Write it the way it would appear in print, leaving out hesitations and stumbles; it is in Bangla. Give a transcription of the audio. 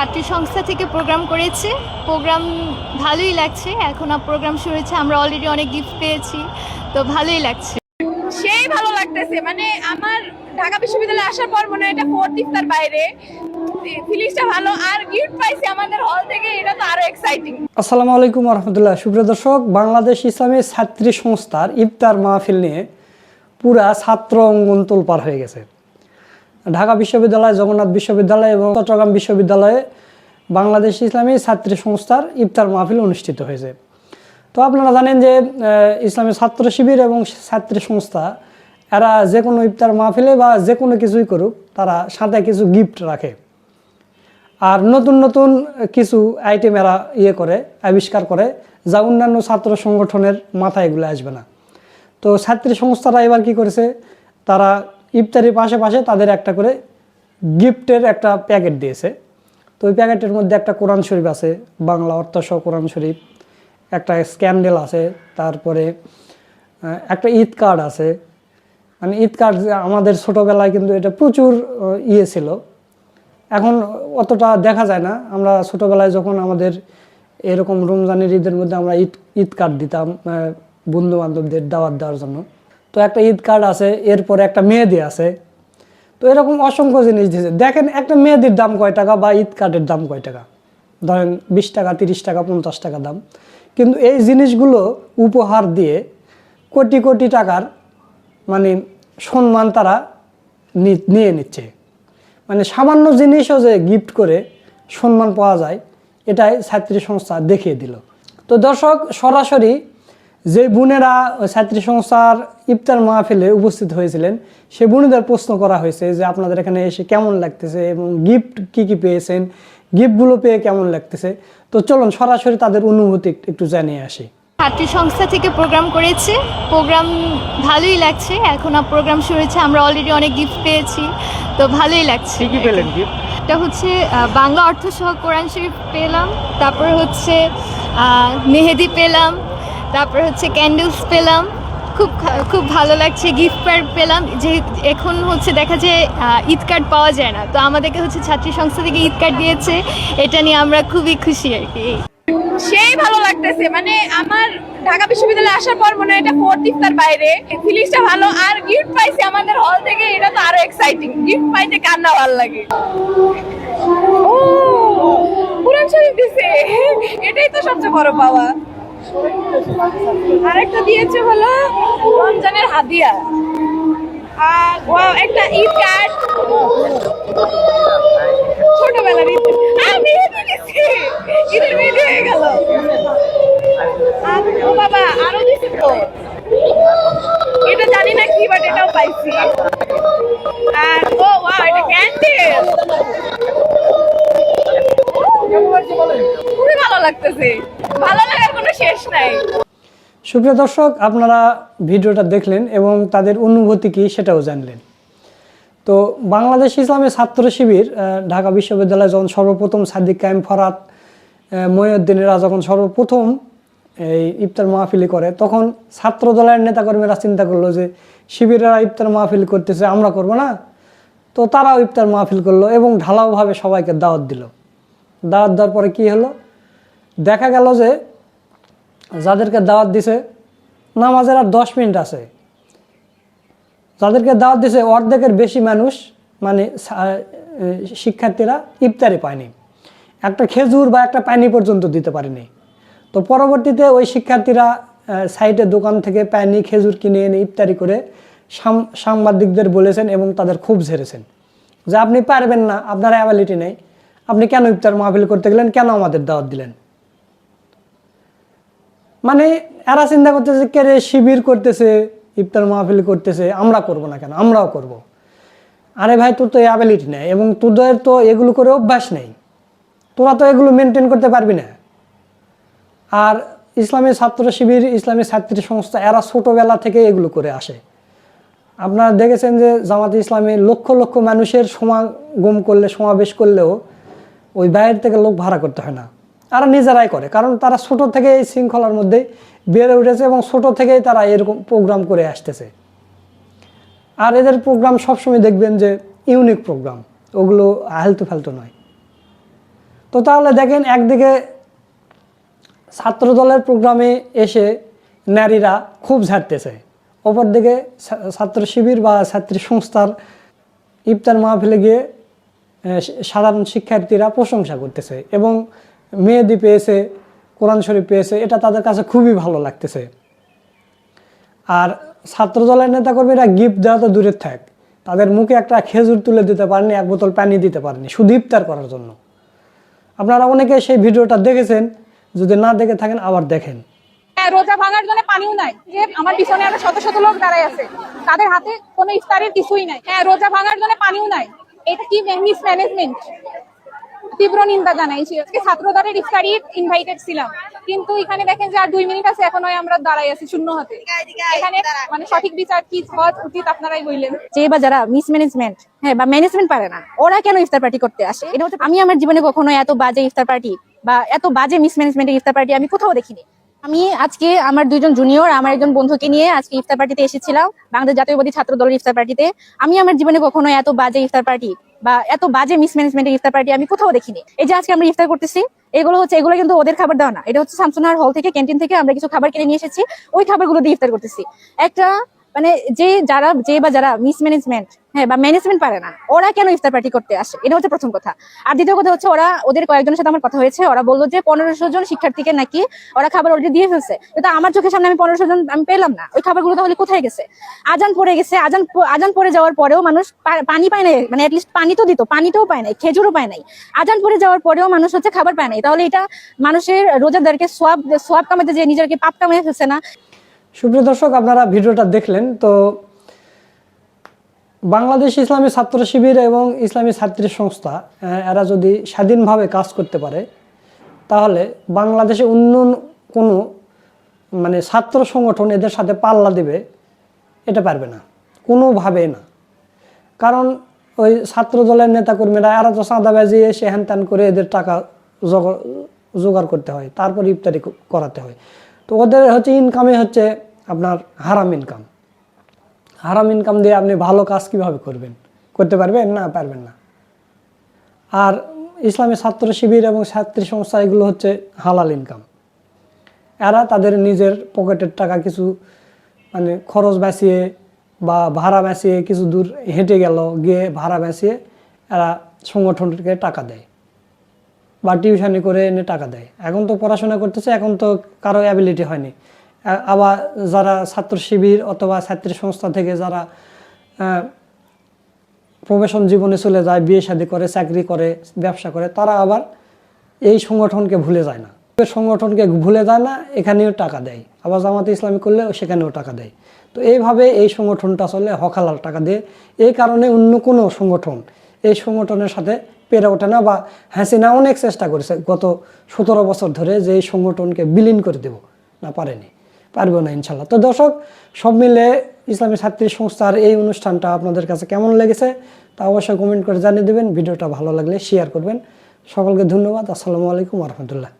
ছাত্রী সংস্থা থেকে প্রোগ্রাম করেছে। প্রোগ্রাম ভালোই লাগছে। এখন প্রোগ্রাম শুরু হয়েছে, আমরা অলরেডি অনেক গিফট পেয়েছি, তো ভালোই লাগছে। সেই ভালো লাগতেছে, মানে আমার ঢাকা বিশ্ববিদ্যালয়ে আসার পর মনে হয় এটা ফোর্থ ইফতার বাইরে, ফিলিংসটা ভালো, আর গিফট পাইছি আমাদের হল থেকে, এটা তো আরো এক্সাইটিং। আসসালামু আলাইকুম রহমতুল্লাহ। সুপ্রিয় দর্শক, বাংলাদেশ ইসলামী ছাত্রী সংস্থার ইফতার মাহফিল নিয়ে পুরা ছাত্র অঙ্গন তোলপাড় হয়ে গেছে। ঢাকা বিশ্ববিদ্যালয়, জগন্নাথ বিশ্ববিদ্যালয় এবং চট্টগ্রাম বিশ্ববিদ্যালয়ে বাংলাদেশ ইসলামী ছাত্রী সংস্থার ইফতার মাহফিল অনুষ্ঠিত হয়েছে। তো আপনারা জানেন যে ইসলামী ছাত্র শিবির এবং ছাত্রী সংস্থা এরা যে কোনো ইফতার মাহফিলে বা যে কোনো কিছুই করুক, তারা সাথে কিছু গিফট রাখে, আর নতুন নতুন কিছু আইটেম এরা আবিষ্কার করে, যা অন্যান্য ছাত্র সংগঠনের মাথায় এগুলো আসবে না। তো ছাত্রী সংস্থারা এবার কি করেছে, তারা ইফতারির পাশে তাদের একটা করে গিফটের একটা প্যাকেট দিয়েছে। তো ওই প্যাকেটের মধ্যে একটা কোরআন শরীফ আছে, বাংলা অর্থসহ কোরআন শরীফ, একটা স্ক্যান্ডেল আছে, তারপরে একটা ঈদ কার্ড আছে। মানে ঈদ কার্ড আমাদের ছোটোবেলায় কিন্তু এটা প্রচুর ছিল, এখন অতটা দেখা যায় না। আমরা ছোটোবেলায় যখন আমাদের এরকম রমজানের ঈদের মধ্যে আমরা ঈদ কার্ড দিতাম বন্ধু বান্ধবদের দাওয়াত দেওয়ার জন্য। তো একটা ঈদ কার্ড আছে, এরপরে একটা মেহেদি আছে। তো এরকম অসংখ্য জিনিস দিয়েছে। দেখেন একটা মেহেদির দাম কয় টাকা বা ঈদ কার্ডের দাম কয় টাকা, ধরেন 20 টাকা, 30 টাকা, 50 টাকা দাম। কিন্তু এই জিনিসগুলো উপহার দিয়ে কোটি কোটি টাকার মানে সম্মান তারা নিয়ে নিচ্ছে। মানে সামান্য জিনিসও যে গিফট করে সম্মান পাওয়া যায়, এটাই ছাত্রী সংস্থা দেখিয়ে দিল। তো দর্শক, সরাসরি যে বোনেরা ছাত্রী সংস্থার ইফতার মাহফিলে উপস্থিত হয়েছিলেন, সে বোনেদের প্রশ্ন করা হয়েছে যে আপনাদের এখানে এসে কেমন লাগতেছে এবং গিফট কি পেয়েছেন, গিফটগুলো পেয়ে কেমন লাগতেছে। তো চলুন সরাসরি তাদের অনুভূতি একটু জানিয়ে আসি। ছাত্রী সংস্থা থেকে প্রোগ্রাম করেছে। প্রোগ্রাম ভালোই লাগছে। এখন প্রোগ্রাম শুরু হয়েছে, আমরা অলরেডি অনেক গিফট পেয়েছি, তো ভালোই লাগছে। কি পেলেন গিফট? এটা হচ্ছে বাংলা অর্থসহ কোরআন শরীফ পেলাম, তারপর হচ্ছে মেহেদি পেলাম, তারপর হচ্ছে ক্যান্ডেলস পেলাম। খুব ভালো লাগছে। গিফট কার্ড পেলাম, যে এখন হচ্ছে দেখা যায় ঈদ কার্ড পাওয়া যায় না, তো আমাদেরকে হচ্ছে ছাত্রী সংস্থা থেকে ঈদ কার্ড দিয়েছে। এটা নিয়ে আমরা খুবই খুশি আর কি। সেই ভালো লাগতেছে, মানে আমার ঢাকা বিশ্ববিদ্যালয়ে আসার পর মনে হয় এটা ফোর্থ ইফতার বাইরে, ফিলিংসটা ভালো, আর গিফট পাইছি আমাদের হল থেকে, এটা তো আরো এক্সাইটিং। গিফট পাইতে কান্না ভালো লাগে। ও কোরআন শরীফ দিছে, এটাই তো সবচেয়ে বড় পাওয়া। আরেকটা দিয়েছে হলো রমজানের হাদিয়া, আর ওয়াও একটা ঈদ কার্ড, ছোটবেলার ঈদ। আমি ঈদের মেহেদি হয়ে গেল। আর ও বাবা আরো দিছে তো, এটা জানি না কি, বাট এটাও পাইছি। আর ও ওয়াও এটা ক্যান্ডেল, খুবই ভালো লাগতেছে। ভালো লাগার কোনো শেষ নাই। সুপ্রিয় দর্শক, আপনারা ভিডিওটা দেখলেন এবং তাদের অনুভূতি কী সেটাও জানলেন। তো বাংলাদেশ ইসলামী ছাত্র শিবির ঢাকা বিশ্ববিদ্যালয়ে যখন সর্বপ্রথম সাদিক কায়েম ফরাত মহিউদ্দিনেরা যখন সর্বপ্রথম এই ইফতার মাহফিলি করে, তখন ছাত্র দলের নেতাকর্মীরা চিন্তা করলো যে শিবিরেরা ইফতার মাহফিল করতেছে, আমরা করব না। তো তারাও ইফতার মাহফিল করলো এবং ঢালাওভাবে সবাইকে দাওয়াত দিল। দাওয়াত দেওয়ার পরে কী হলো, দেখা গেল যে যাদেরকে দাওয়াত দিছে নামাজের আর 10 মিনিট আছে, যাদেরকে দাওয়াত দিছে অর্ধেকের বেশি মানুষ মানে শিক্ষার্থীরা ইফতারি পায়নি, একটা খেজুর বা একটা পানি পর্যন্ত দিতে পারেনি। তো পরবর্তীতে ওই শিক্ষার্থীরা সাইডে দোকান থেকে পানি খেজুর কিনে এনে ইফতারি করে সাংবাদিকদের বলেছেন এবং তাদের খুব ঝেড়েছেন যে আপনি পারবেন না, আপনার অ্যাবিলিটি নেই, আপনি কেন ইফতার মাহফিল করতে গেলেন, কেন আমাদের দাওয়াত দিলেন। মানে এরা চিন্তা করতেছে কে রে, শিবির করতেছে, ইফতার মাহফিল করতেছে, আমরা করব না কেন, আমরাও করব। আরে ভাই, তোর তো অ্যাবিলিটি নেই এবং তোদের তো এগুলো করে অভ্যাস নেই, তোরা তো এগুলো মেনটেন করতে পারবি না। আর ইসলামী ছাত্র শিবির, ইসলামী ছাত্রী সংস্থা এরা ছোটোবেলা থেকে এগুলো করে আসে। আপনারা দেখেছেন যে জামাতে ইসলামী লক্ষ লক্ষ মানুষের সমাগম করলে, সমাবেশ করলেও ওই বাইরের থেকে লোক ভাড়া করতে হয় না, তারা নিজেরাই করে, কারণ তারা ছোট থেকে এই শৃঙ্খলার মধ্যে বেড়ে উঠেছে এবং ছোট থেকেই তারা এরকম প্রোগ্রাম করে আসতেছে। আর এদের প্রোগ্রাম সবসময় দেখবেন যে ইউনিক প্রোগ্রাম, ওগুলো আলতু ফালতু নয়। তো তাহলে দেখেন একদিকে ছাত্র দলের প্রোগ্রামে এসে নারীরা খুব ঝাড়তেছে, অপরদিকে ছাত্র শিবির বা ছাত্রী সংস্থার ইফতার মাহফিলে গিয়ে সাধারণ শিক্ষার্থীরা প্রশংসা করতেছে এবং মেহেদি পেয়েছে, কোরআন শরীফ পেয়েছে, এটা তাদের কাছে খুবই ভালো লাগতেছে। আর ছাত্র দলের নেতাকর্মীরা গিফট দেওয়া তো দূরের থাক, তাদের মুখে একটা খেজুর তুলে দিতে পারেনি, এক বোতল পানি দিতে পারেনি, শুধু ইফতার করার জন্য। আপনারা অনেকে সেই ভিডিওটা দেখেছেন, যদি না দেখে থাকেন আবার দেখেন। রোজা ভাঙার জন্য পানিও নাই, যে আমার পিছনে আরো শত শত লোক দাঁড়ায় আছে, তাদের হাতে কোনো ইফতারের কিছুই নাই। রোজা ভাঙার জন্য পানিও নাই, এটা কি মিসম্যানেজমেন্ট? তীব্র নিন্দা জানাইছি। আজকে ছাত্র দলের ইফতারি ইনভাইটেড ছিলাম, কিন্তু এখানে দেখেন যে আর 2 মিনিট আছে, এখন আমরা দাঁড়াই আছি শূন্য হাতে। এখানে মানে সঠিক বিচার কি হওয়া উচিত আপনারাই বললেন। যে বা যারা মিসম্যানেজমেন্ট বা ম্যানেজমেন্ট পারে না, ওরা কেন ইফতার পার্টি করতে আসে? এটা হচ্ছে, আমি আমার জীবনে কখনো এত বাজে ইফতার পার্টি বা এত বাজে মিসম্যানেজমেন্টের ইফতার পার্টি আমি কোথাও দেখিনি। আমি আজকে আমার 2জন জুনিয়র, আমার একজন বন্ধুকে নিয়ে আজকে ইফতার পার্টিতে এসেছিলাম, বাংলাদেশ জাতীয়বাদী ছাত্র দলের ইফতার পার্টিতে। আমি আমার জীবনে কখনো এত বাজে ইফতার পার্টি বা এত বাজে মিসম্যানেজমেন্টের ইফতার পার্টি আমি কোথাও দেখিনি। এই যে আজকে আমরা ইফতার করতেছি, এগুলো কিন্তু ওদের খাবার দেওয়া না, এটা হচ্ছে শামসুনার হল থেকে, ক্যান্টিন থেকে আমরা কিছু খাবার কিনে নিয়ে এসেছি, ওই খাবারগুলো দিয়ে ইফতার করতেছি। একটা মানে যে বা যারা মিসম্যানেজমেন্ট বা ম্যানেজমেন্ট পারে না, ওরা কেন ইফতার পার্টি করতে আসে? এটা হচ্ছে প্রথম কথা। আর দ্বিতীয় কথা হচ্ছে, ওদের কয়েকজনের সাথে আমার কথা হয়েছে, ওরা বললো যে 1500 জন শিক্ষার্থীকে নাকি ওরা খাবার অলরেডি দিয়ে ফেলছে। কিন্তু আমার চোখের সামনে আমি 1500 জন আমি পেলাম না। ওই খাবারগুলো তাহলে কোথায় গেছে? আজান পড়ে গেছে, আজান পড়ে যাওয়ার পরেও মানুষ পানি পায় নাই, মানে অ্যাটলিস্ট পানি তো দিত, পানিটাও পায় নাই, খেজুরও পায় নাই। আজান পড়ে যাওয়ার পরেও মানুষ হচ্ছে খাবার পায় নাই। তাহলে এটা মানুষের রোজাদারকে সোয়াব কামাতে, যে নিজেকে পাপ কামাতে ফেলছে না। সুপ্রিয় দর্শক, আপনারা ভিডিওটা দেখলেন। তো বাংলাদেশ ইসলামী ছাত্র শিবির এবং ইসলামী ছাত্রী সংস্থা এরা যদি স্বাধীনভাবে কাজ করতে পারে, তাহলে বাংলাদেশে অন্য কোনো মানে ছাত্র সংগঠন এদের সাথে পাল্লা দেবে এটা পারবে না, কোনোভাবে না। কারণ ওই ছাত্র দলের নেতাকর্মীরা এরা তো চাঁদাবাজি এসে হ্যান ত্যান করে এদের টাকা জোগাড় করতে হয়, তারপর ইফতারি করাতে হয়। তো ওদের হচ্ছে ইনকামে হচ্ছে আপনার হারাম ইনকাম। হারাম ইনকাম দিয়ে আপনি ভালো কাজ কিভাবে করতে পারবেন? না, পারবেন না। আর ইসলামী ছাত্র শিবির এবং ছাত্রী সংস্থা এগুলো হচ্ছে হালাল ইনকাম। এরা তাদের নিজের পকেটের টাকা কিছু মানে খরচ বাঁচিয়ে বা ভাড়া বাঁচিয়ে কিছু দূর হেঁটে গিয়ে ভাড়া বাঁচিয়ে এরা সংগঠনকে টাকা দেয় বা টিউশনি করে এনে টাকা দেয়। এখন তো পড়াশোনা করতেছে, এখন তো কারো অ্যাবিলিটি হয়নি। আবার যারা ছাত্র শিবির অথবা ছাত্রী সংস্থা থেকে যারা প্রফেশন জীবনে চলে যায়, বিয়ে শাদী করে, চাকরি করে, ব্যবসা করে, তারা আবার এই সংগঠনকে ভুলে যায় না, এখানেও টাকা দেয়। আবার জামাতে ইসলামী করলে সেখানেও টাকা দেয়। তো এইভাবে এই সংগঠনটা চলে হকালাল টাকা দিয়ে। এই কারণে অন্য কোনো সংগঠন এই সংগঠনের সাথে পেরে ওঠে না। বা হাসিনা অনেক চেষ্টা করেছে গত 17 বছর ধরে যে এই সংগঠনকে বিলীন করে দেব, না পারবো না ইনশাল্লাহ। তো দর্শক, সব মিলে ইসলামী ছাত্রী সংস্থার এই অনুষ্ঠানটা আপনাদের কাছে কেমন লেগেছে তা অবশ্যই কমেন্ট করে জানিয়ে দেবেন। ভিডিওটা ভালো লাগলে শেয়ার করবেন। সকলকে ধন্যবাদ। আসসালামু আলাইকুম ওয়া রাহমাতুল্লাহ।